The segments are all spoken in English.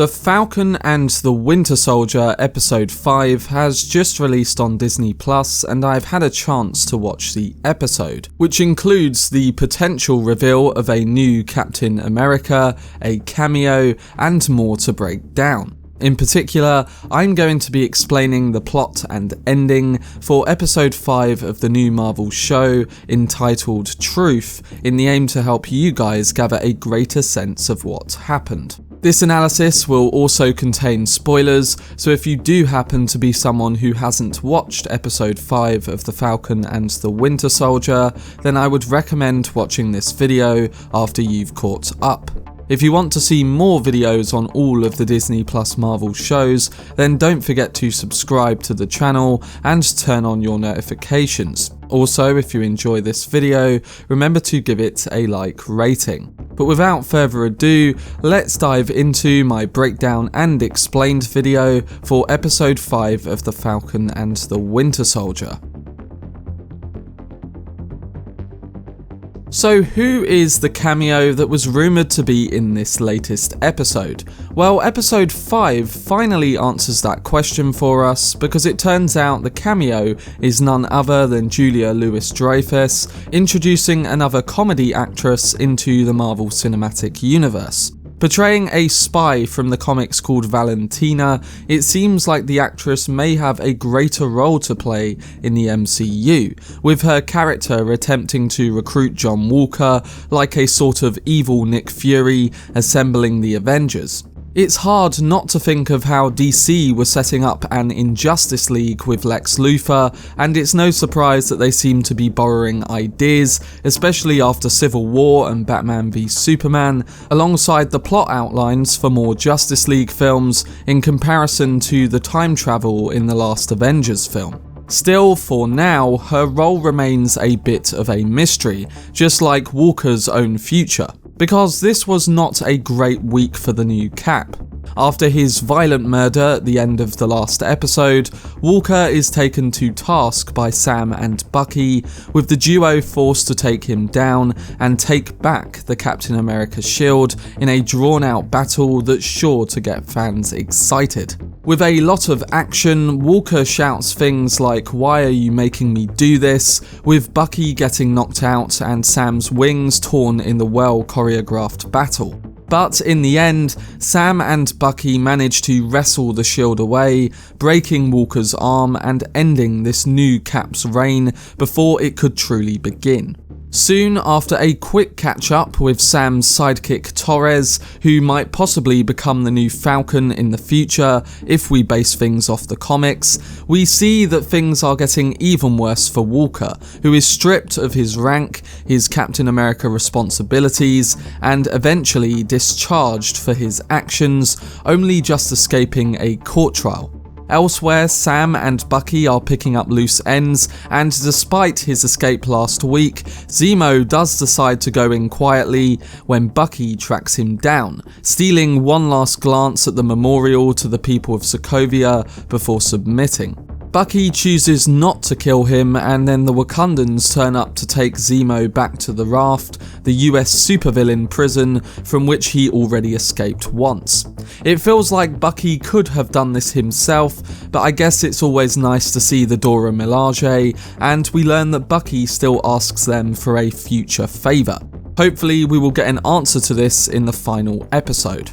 The Falcon and the Winter Soldier Episode 5 has just released on Disney Plus, and I've had a chance to watch the episode, which includes the potential reveal of a new Captain America, a cameo, and more to break down. In particular, I'm going to be explaining the plot and ending for Episode 5 of the new Marvel show entitled Truth, in the aim to help you guys gather a greater sense of what happened. This analysis will also contain spoilers, so if you do happen to be someone who hasn't watched Episode 5 of The Falcon and the Winter Soldier, then I would recommend watching this video after you've caught up. If you want to see more videos on all of the Disney Plus Marvel shows, then don't forget to subscribe to the channel and turn on your notifications. Also, if you enjoy this video, remember to give it a like rating. But without further ado, let's dive into my breakdown and explained video for Episode 5 of The Falcon and the Winter Soldier. So who is the cameo that was rumoured to be in this latest episode? Well, Episode 5 finally answers that question for us, because it turns out the cameo is none other than Julia Louis-Dreyfus, introducing another comedy actress into the Marvel Cinematic Universe. Portraying a spy from the comics called Valentina, it seems like the actress may have a greater role to play in the MCU, with her character attempting to recruit John Walker like a sort of evil Nick Fury assembling the Avengers. It's hard not to think of how DC was setting up an Injustice League with Lex Luthor, and it's no surprise that they seem to be borrowing ideas, especially after Civil War and Batman v Superman, alongside the plot outlines for more Justice League films in comparison to the time travel in the last Avengers film. Still, for now, her role remains a bit of a mystery, just like Walker's own future, because this was not a great week for the new Cap. After his violent murder at the end of the last episode, Walker is taken to task by Sam and Bucky, with the duo forced to take him down and take back the Captain America shield in a drawn-out battle that's sure to get fans excited. With a lot of action, Walker shouts things like "Why are you making me do this?" with Bucky getting knocked out and Sam's wings torn in the well-choreographed battle. But in the end, Sam and Bucky manage to wrestle the shield away, breaking Walker's arm and ending this new Cap's reign before it could truly begin. Soon after a quick catch-up with Sam's sidekick Torres, who might possibly become the new Falcon in the future if we base things off the comics, we see that things are getting even worse for Walker, who is stripped of his rank, his Captain America responsibilities, and eventually discharged for his actions, only just escaping a court trial. Elsewhere, Sam and Bucky are picking up loose ends, and despite his escape last week, Zemo does decide to go in quietly when Bucky tracks him down, stealing one last glance at the memorial to the people of Sokovia before submitting. Bucky chooses not to kill him, and then the Wakandans turn up to take Zemo back to the Raft, the US supervillain prison from which he already escaped once. It feels like Bucky could have done this himself, but I guess it's always nice to see the Dora Milaje, and we learn that Bucky still asks them for a future favour. Hopefully we will get an answer to this in the final episode.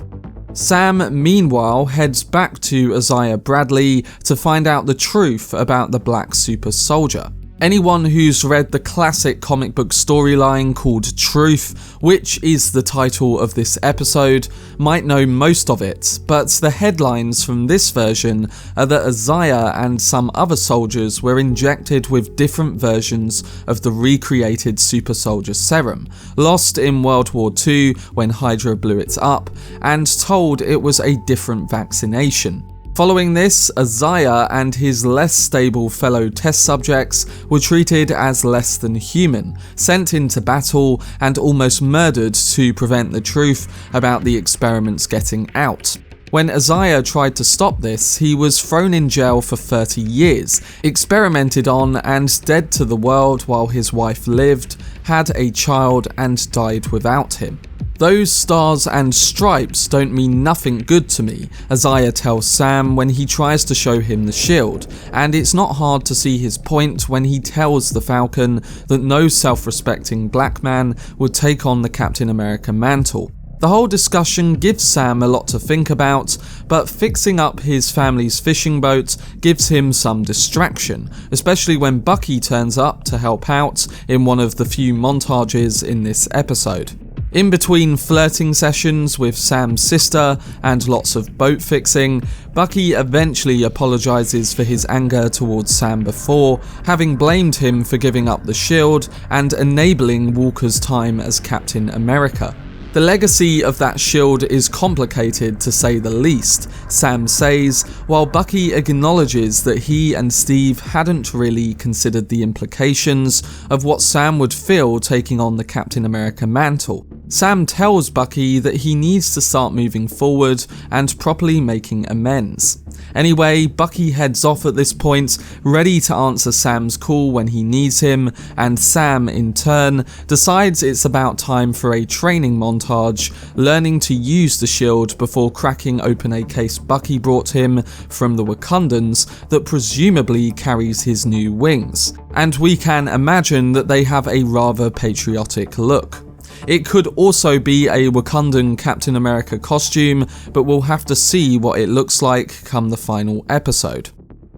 Sam, meanwhile, heads back to Isaiah Bradley to find out the truth about the Black Super Soldier. Anyone who's read the classic comic book storyline called Truth, which is the title of this episode, might know most of it, but the headlines from this version are that Isaiah and some other soldiers were injected with different versions of the recreated Super Soldier Serum, lost in World War II when Hydra blew it up, and told it was a different vaccination. Following this, Isaiah and his less stable fellow test subjects were treated as less than human, sent into battle, and almost murdered to prevent the truth about the experiments getting out. When Isaiah tried to stop this, he was thrown in jail for 30 years, experimented on and dead to the world while his wife lived, had a child and died without him. "Those stars and stripes don't mean nothing good to me," Isaiah tells Sam when he tries to show him the shield, and it's not hard to see his point when he tells the Falcon that no self-respecting black man would take on the Captain America mantle. The whole discussion gives Sam a lot to think about, but fixing up his family's fishing boat gives him some distraction, especially when Bucky turns up to help out in one of the few montages in this episode. In between flirting sessions with Sam's sister and lots of boat fixing, Bucky eventually apologises for his anger towards Sam before, having blamed him for giving up the shield and enabling Walker's time as Captain America. The legacy of that shield is complicated to say the least, Sam says, while Bucky acknowledges that he and Steve hadn't really considered the implications of what Sam would feel taking on the Captain America mantle. Sam tells Bucky that he needs to start moving forward and properly making amends. Anyway, Bucky heads off at this point, ready to answer Sam's call when he needs him, and Sam, in turn, decides it's about time for a training montage, learning to use the shield before cracking open a case Bucky brought him from the Wakandans that presumably carries his new wings. And we can imagine that they have a rather patriotic look. It could also be a Wakandan Captain America costume, but we'll have to see what it looks like come the final episode.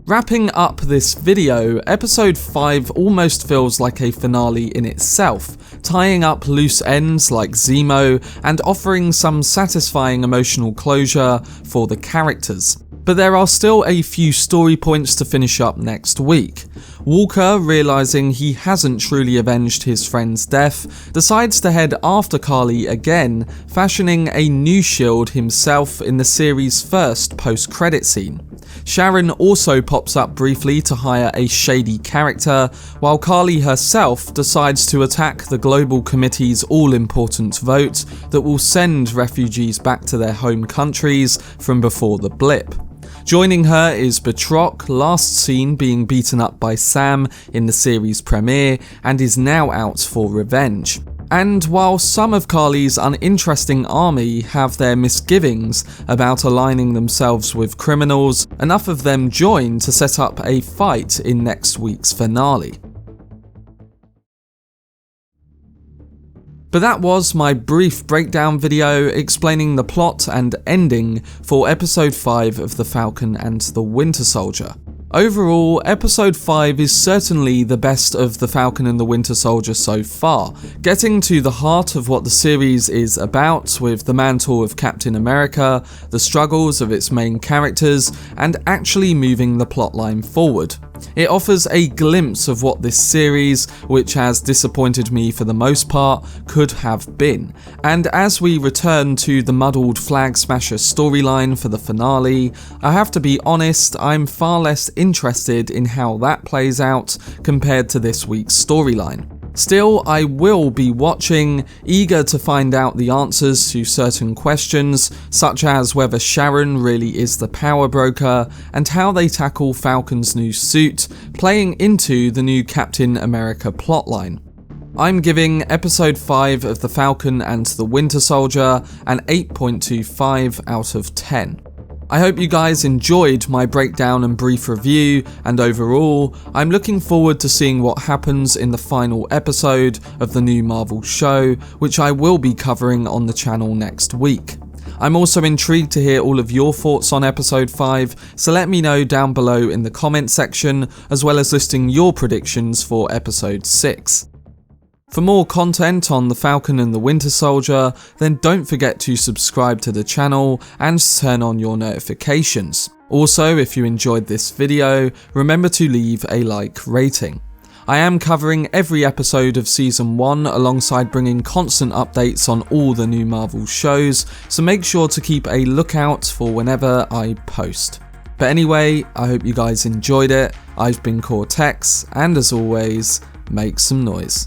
Wrapping up this video, episode 5 almost feels like a finale in itself, tying up loose ends like Zemo and offering some satisfying emotional closure for the characters. But there are still a few story points to finish up next week. Walker, realising he hasn't truly avenged his friend's death, decides to head after Karli again, fashioning a new shield himself in the series' first post-credit scene. Sharon also pops up briefly to hire a shady character, while Karli herself decides to attack the Global Committee's all-important vote that will send refugees back to their home countries from before the blip. Joining her is Batroc, last seen being beaten up by Sam in the series premiere, and is now out for revenge. And while some of Karli's uninteresting army have their misgivings about aligning themselves with criminals, enough of them join to set up a fight in next week's finale. But that was my brief breakdown video explaining the plot and ending for episode 5 of The Falcon and the Winter Soldier. Overall, episode 5 is certainly the best of The Falcon and the Winter Soldier so far, getting to the heart of what the series is about with the mantle of Captain America, the struggles of its main characters, and actually moving the plotline forward. It offers a glimpse of what this series, which has disappointed me for the most part, could have been. And as we return to the muddled Flag Smasher storyline for the finale, I have to be honest, I'm far less interested in how that plays out compared to this week's storyline. Still, I will be watching, eager to find out the answers to certain questions, such as whether Sharon really is the power broker, and how they tackle Falcon's new suit, playing into the new Captain America plotline. I'm giving episode 5 of The Falcon and the Winter Soldier an 8.25 out of 10. I hope you guys enjoyed my breakdown and brief review, and overall, I'm looking forward to seeing what happens in the final episode of the new Marvel show, which I will be covering on the channel next week. I'm also intrigued to hear all of your thoughts on episode 5, so let me know down below in the comment section, as well as listing your predictions for episode 6. For more content on The Falcon and the Winter Soldier, then don't forget to subscribe to the channel and turn on your notifications. Also, if you enjoyed this video, remember to leave a like rating. I am covering every episode of Season 1 alongside bringing constant updates on all the new Marvel shows, so make sure to keep a lookout for whenever I post. But anyway, I hope you guys enjoyed it. I've been Cortex, and as always, make some noise.